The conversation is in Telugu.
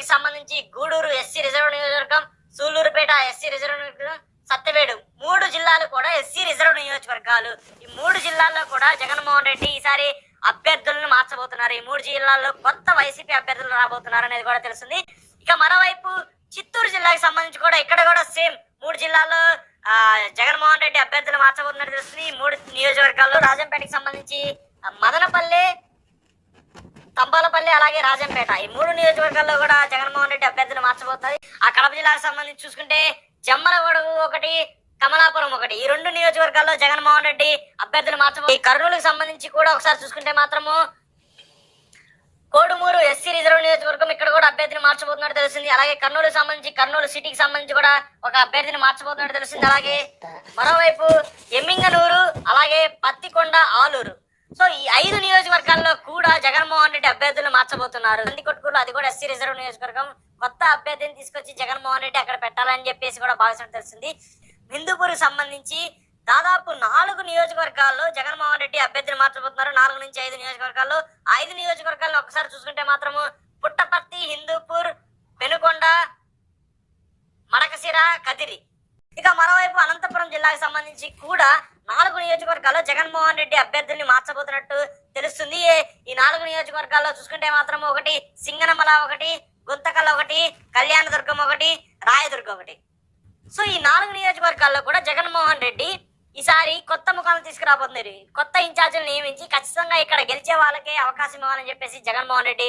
వీటికి సంబంధించి గూడూరు ఎస్సీ రిజర్వ్ నియోజకవర్గం, సూళ్లూరుపేట ఎస్సీ రిజర్వ్ నియోజకవర్గం, సత్యవేడు 3 జిల్లాలు కూడా ఎస్సీ రిజర్వ్ నియోజకవర్గాలు. ఈ 3 జిల్లాల్లో కూడా జగన్మోహన్ రెడ్డి ఈసారి అభ్యర్థులను మార్చబోతున్నారు. ఈ 3 జిల్లాల్లో కొత్త వైసీపీ అభ్యర్థులు రాబోతున్నారు అనేది కూడా తెలుస్తుంది. ఇక మరోవైపు చిత్తూరు జిల్లాకి సంబంధించి కూడా ఇక్కడ కూడా సేమ్ 3 జిల్లాల్లో జగన్మోహన్ రెడ్డి అభ్యర్థులు మార్చబోతున్నట్టు తెలుస్తుంది. ఈ 3 నియోజకవర్గాల్లో రాజంపేటకి సంబంధించి మదనపల్లె, తంబాలపల్లి అలాగే రాజంపేట ఈ 3 నియోజకవర్గాల్లో కూడా జగన్మోహన్ రెడ్డి అభ్యర్థులు మార్చబోతున్నారు. ఆ కడప జిల్లాకు సంబంధించి చూసుకుంటే జమ్మలగూడెం ఒకటి, కమలాపురం ఒకటి ఈ 2 నియోజకవర్గాల్లో జగన్మోహన్ రెడ్డి అభ్యర్థులు మార్చబోతున్నారు. ఈ కర్నూలుకు సంబంధించి కూడా ఒకసారి చూసుకుంటే మాత్రము కోడుమూరు ఎస్సీ రిజర్వ్ నియోజకవర్గం ఇక్కడ కూడా అభ్యర్థిని మార్చబోతున్నట్టు తెలిసింది. అలాగే కర్నూలుకు సంబంధించి కర్నూలు సిటీకి సంబంధించి కూడా ఒక అభ్యర్థిని మార్చబోతున్నట్టు తెలిసింది. అలాగే మరోవైపు ఎమ్మింగనూరు అలాగే పత్తికొండ, ఆలూరు సో ఈ 5 నియోజకవర్గాల్లో కూడా జగన్మోహన్ రెడ్డి అభ్యర్థులు మార్చబోతున్నారు. నందికొట్కూరు అది కూడా ఎస్సీ రిజర్వ్ నియోజకవర్గం, కొత్త అభ్యర్థిని తీసుకొచ్చి జగన్మోహన్ రెడ్డి అక్కడ పెట్టాలని చెప్పేసి కూడా భావిస్తున్నట్టు తెలిసింది. హిందూపూర్ సంబంధించి దాదాపు 4 నియోజకవర్గాల్లో జగన్మోహన్ రెడ్డి అభ్యర్థిని మార్చబోతున్నారు. 4 నుంచి 5 నియోజకవర్గాల్లో 5 నియోజకవర్గాలను ఒకసారి చూసుకుంటే మాత్రము పుట్టపర్తి, హిందూపూర్, పెనుకొండ, మడకశిర, కదిరి. ఇక మరోవైపు అనంతపురం జిల్లాకు సంబంధించి కూడా 4 నియోజకవర్గాల్లో జగన్మోహన్ రెడ్డి అభ్యర్థుల్ని మార్చబోతున్నట్టు తెలుస్తుంది. ఈ 4 నియోజకవర్గాల్లో చూసుకుంటే మాత్రం ఒకటి సింగనమల ఒకటి, గుంతకల్ ఒకటి, కళ్యాణదుర్గం ఒకటి, రాయదుర్గం ఒకటి. సో ఈ 4 నియోజకవర్గాల్లో కూడా జగన్మోహన్ రెడ్డి ఈసారి కొత్త ముఖాలను తీసుకురాబోతున్నారు. కొత్త ఇన్ఛార్జీలు నియమించి ఖచ్చితంగా ఇక్కడ గెలిచే వాళ్ళకే అవకాశం ఇవ్వాలని చెప్పేసి జగన్మోహన్ రెడ్డి